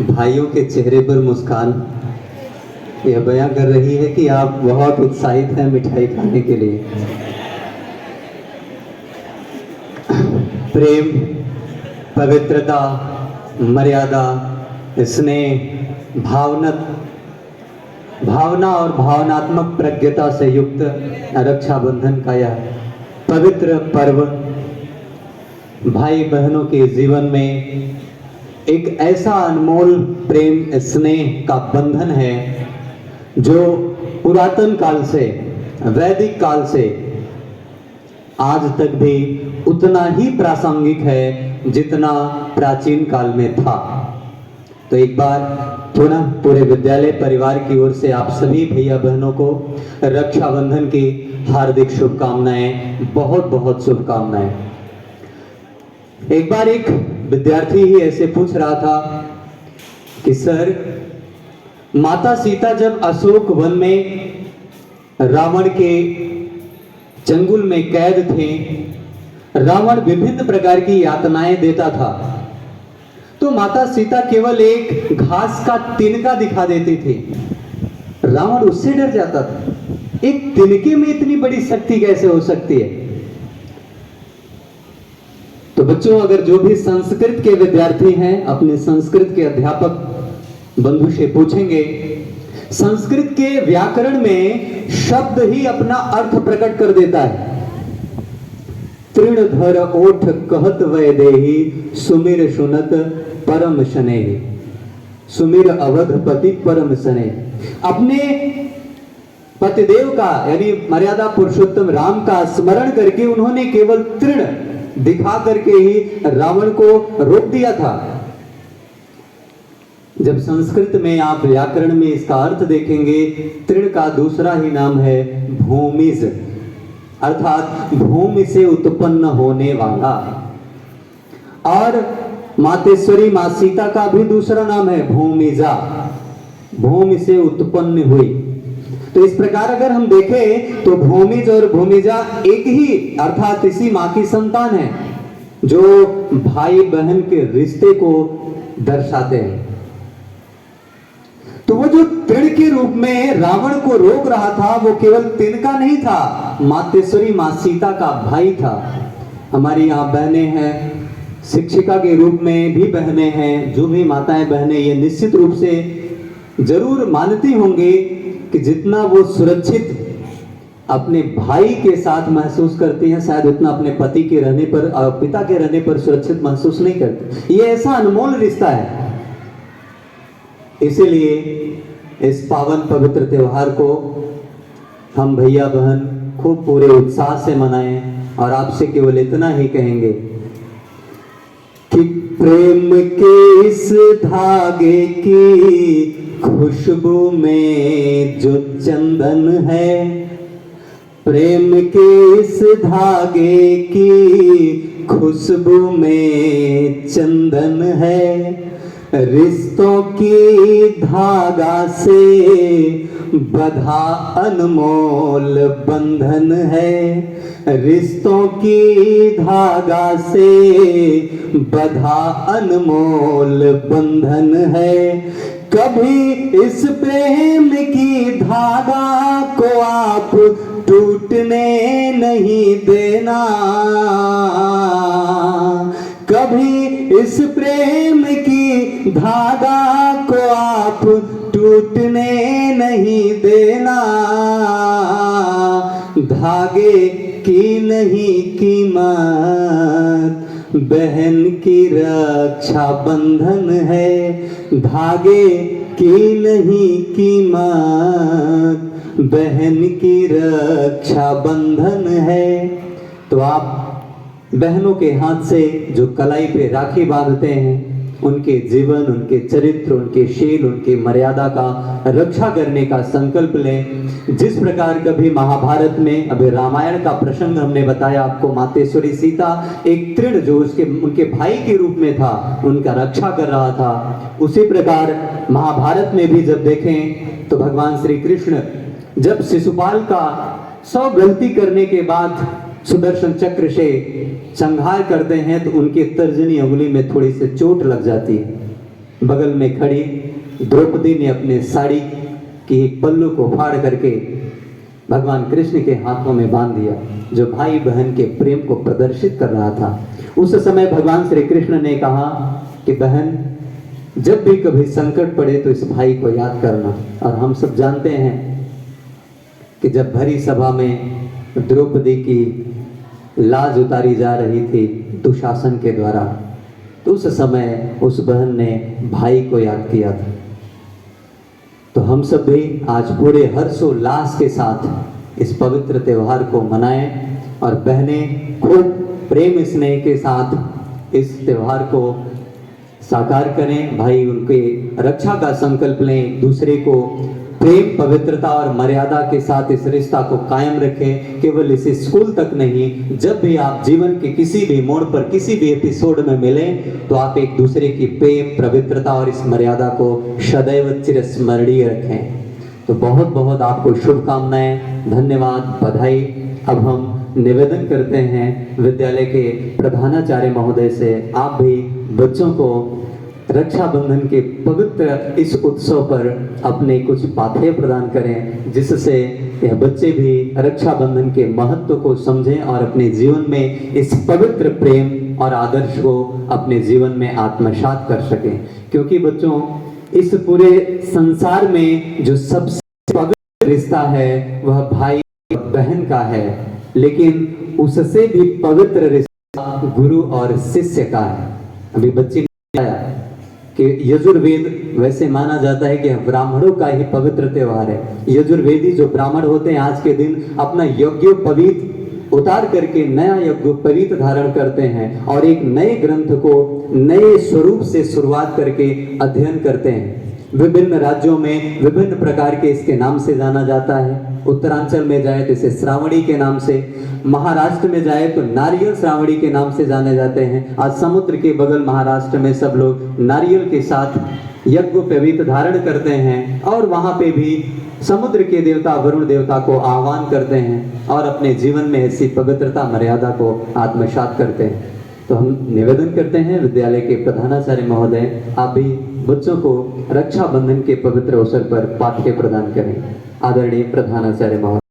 भाइयों के चेहरे पर मुस्कान यह बयां कर रही है कि आप बहुत उत्साहित हैं मिठाई खाने के लिए। प्रेम, पवित्रता, मर्यादा, स्नेह, भावना और भावनात्मक प्रज्ञता से युक्त रक्षाबंधन का यह पवित्र पर्व भाई बहनों के जीवन में एक ऐसा अनमोल प्रेम स्नेह का बंधन है जो पुरातन काल से, वैदिक काल से आज तक भी उतना ही प्रासंगिक है जितना प्राचीन काल में था। तो एक बार पुनः पूरे विद्यालय परिवार की ओर से आप सभी भैया बहनों को रक्षाबंधन की हार्दिक शुभकामनाएं, बहुत बहुत शुभकामनाएं। एक बार एक विद्यार्थी ही ऐसे पूछ रहा था कि सर, माता सीता जब अशोक वन में रावण के चंगुल में कैद थे, रावण विभिन्न प्रकार की यातनाएं देता था, तो माता सीता केवल एक घास का तिनका दिखा देती थी, रावण उससे डर जाता था। एक तिनके में इतनी बड़ी शक्ति कैसे हो सकती है? तो बच्चों, अगर जो भी संस्कृत के विद्यार्थी हैं अपने संस्कृत के अध्यापक बंधु से पूछेंगे, संस्कृत के व्याकरण में शब्द ही अपना अर्थ प्रकट कर देता है। तृणधर ओठ कहत वैदेही सुमिर सुनत परम शनेहि, सुमिर अवधपति परम शने। अपने पतिदेव का यानी मर्यादा पुरुषोत्तम राम का स्मरण करके उन्होंने केवल तृण दिखा करके ही रावण को रोक दिया था। जब संस्कृत में आप व्याकरण में इसका अर्थ देखेंगे, तृण का दूसरा ही नाम है भूमिज, अर्थात भूमि से उत्पन्न होने वाला। और मातेश्वरी मां सीता का भी दूसरा नाम है भूमिजा, भूमि से उत्पन्न हुई। तो इस प्रकार अगर हम देखें तो भूमिज और भूमिजा एक ही अर्थात इसी मां की संतान है, जो भाई बहन के रिश्ते को दर्शाते हैं। तो वो जो तृण के रूप में रावण को रोक रहा था, वो केवल तिनका नहीं था, मातेश्वरी मां सीता का भाई था। हमारी यहाँ बहनें हैं, शिक्षिका के रूप में भी बहनें हैं, जो भी माताएं बहनें ये निश्चित रूप से जरूर मानती होंगी कि जितना वो सुरक्षित अपने भाई के साथ महसूस करती हैं, शायद उतना अपने पति के रहने पर, पिता के रहने पर सुरक्षित महसूस नहीं करती। ये ऐसा अनमोल रिश्ता है। इसीलिए इस पावन पवित्र त्योहार को हम भैया बहन खूब पूरे उत्साह से मनाएं और आपसे केवल इतना ही कहेंगे कि प्रेम के इस धागे की खुशबू में जो चंदन है, प्रेम के इस धागे की खुशबू में चंदन है, रिश्तों की धागा से बंधा अनमोल बंधन है, रिश्तों की धागा से बंधा अनमोल बंधन है। कभी इस प्रेम की धागा को आप टूटने नहीं देना, कभी इस प्रेम की धागा को आप टूटने नहीं देना। धागे की नहीं कीमत बहन की रक्षा बंधन है, धागे की नहीं कीमत बहन की रक्षा बंधन है। तो आप बहनों के हाथ से जो कलाई पे राखी बांधते हैं, उनके जीवन, उनके चरित्र, उनके शील, उनकी मर्यादा का रक्षा करने का संकल्प लें। जिस प्रकार कभी महाभारत में, अभी रामायण का प्रसंग हमने बताया आपको, मातेश्वरी सीता एक तृण जो उनके भाई के रूप में था, उनका रक्षा कर रहा था, उसी प्रकार महाभारत में भी जब देखें तो भगवान श्री कृष्ण जब शिशुपाल का 100 गलती करने के बाद सुदर्शन चक्र से संहार करते हैं तो उनकी तर्जनी उंगली में थोड़ी सी चोट लग जाती है। बगल में खड़ी द्रौपदी ने अपने साड़ी की एक पल्लू को फाड़ करके भगवान कृष्ण के हाथों में बांध दिया, जो भाई बहन के प्रेम को प्रदर्शित कर रहा था। उस समय भगवान श्री कृष्ण ने कहा कि बहन, जब भी कभी संकट पड़े तो इस भाई को याद करना। और हम सब जानते हैं कि जब भरी सभा में द्रौपदी की लाज उतारी जा रही थी दुशासन के द्वारा, तो उस समय उस बहन ने भाई को याद किया था। तो हम सब भी आज पूरे हर्षोल्लास के साथ इस पवित्र त्योहार को मनाएं और बहनें खूब प्रेम स्नेह के साथ इस त्योहार को साकार करें। भाई उनके रक्षा का संकल्प लें, दूसरे को प्रेम, पवित्रता और मर्यादा के साथ इस रिश्ता को कायम रखें। केवल इसे स्कूल तक नहीं, जब भी आप जीवन के किसी भी मोड़ पर, किसी भी एपिसोड में मिलें, तो आप एक दूसरे की प्रेम, पवित्रता और इस मर्यादा को सदैव चिरस्मरणीय रखें। तो बहुत बहुत आपको शुभकामनाएं, धन्यवाद, बधाई। अब हम निवेदन करते हैं विद्यालय के प्रधानाचार्य महोदय से, आप भी बच्चों को रक्षाबंधन के पवित्र इस उत्सव पर अपने कुछ पाथेय प्रदान करें, जिससे यह बच्चे भी रक्षाबंधन के महत्व को समझें और अपने जीवन में इस पवित्र प्रेम और आदर्श को अपने जीवन में आत्मसात कर सकें। क्योंकि बच्चों, इस पूरे संसार में जो सबसे पवित्र रिश्ता है वह भाई बहन का है, लेकिन उससे भी पवित्र रिश्ता गुरु और शिष्य का है। अभी बच्चे ने बताया कि यजुर्वेद वैसे माना जाता है कि ब्राह्मणों का ही पवित्र त्योहार है। यजुर्वेदी जो ब्राह्मण होते हैं आज के दिन अपना यज्ञोपवीत उतार करके नया यज्ञोपवीत धारण करते हैं और एक नए ग्रंथ को नए स्वरूप से शुरुआत करके अध्ययन करते हैं। विभिन्न राज्यों में विभिन्न प्रकार के इसके नाम से जाना जाता है। उत्तरांचल में जाए तो इसे श्रावणी के नाम से, महाराष्ट्र में जाए तो नारियल श्रावणी के नाम से जाने जाते हैं। आज समुद्र के बगल महाराष्ट्र में सब लोग नारियल के साथ यज्ञोपवीत धारण करते हैं और वहां पे भी समुद्र के देवता वरुण देवता को आह्वान करते हैं और अपने जीवन में ऐसी पवित्रता मर्यादा को आत्मसात करते हैं। तो हम निवेदन करते हैं विद्यालय के प्रधानाचार्य महोदय, आप भी बच्चों को रक्षाबंधन के पवित्र अवसर पर पाठ्य प्रदान करें। आदरणीय प्रधानाचार्य महोदय।